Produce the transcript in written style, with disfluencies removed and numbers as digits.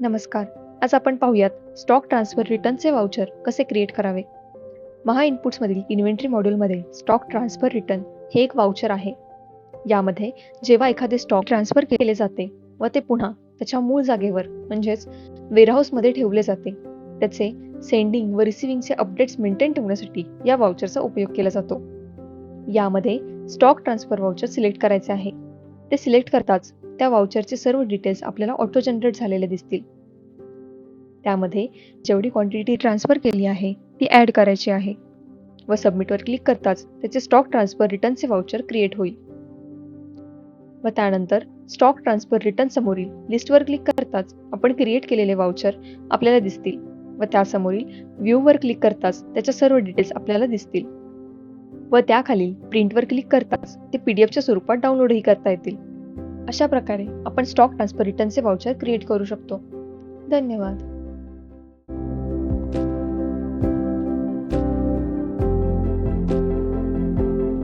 नमस्कार. आज आपण पाहूयात स्टॉक ट्रान्सफर रिटर्नचे वाउचर कसे क्रिएट करावे. महा इनपुट्समधील इन्व्हेंटरी मॉड्यूलमध्ये स्टॉक ट्रान्सफर रिटर्न हे एक वाउचर आहे. यामध्ये जेव्हा एखादे स्टॉक ट्रान्सफर केले जाते व ते पुन्हा त्याच्या मूळ जागेवर म्हणजेच वेअरहाऊसमध्ये ठेवले जाते, त्याचे सेंडिंग व रिसिव्हिंगचे अपडेट्स मेंटेन ठेवण्यासाठी या वाउचरचा उपयोग केला जातो. यामध्ये स्टॉक ट्रान्सफर वाउचर सिलेक्ट करायचे आहे. ते सिलेक्ट करताच त्या वाउचरचे सर्व डिटेल्स आपल्याला ऑटो जनरेट झालेले दिसतील. त्यामध्ये जेवढी क्वांटिटी ट्रान्सफर केली आहे ती ॲड करायची आहे व सबमिटवर क्लिक करताच त्याचे स्टॉक ट्रान्सफर रिटर्नचे वाउचर क्रिएट होईल. व त्यानंतर स्टॉक ट्रान्सफर रिटर्न समोरील लिस्टवर क्लिक करताच आपण क्रिएट केलेले वाउचर आपल्याला दिसतील व त्यासमोरील व्ह्यूवर क्लिक करताच त्याच्या सर्व डिटेल्स आपल्याला दिसतील व त्याखालील प्रिंटवर क्लिक करताच ते PDF च्या स्वरूपात डाउनलोडही करता येतील. अशा प्रकारे आपण स्टॉक ट्रान्सफर रिटर्नचे वाउचर क्रिएट करू शकतो. धन्यवाद.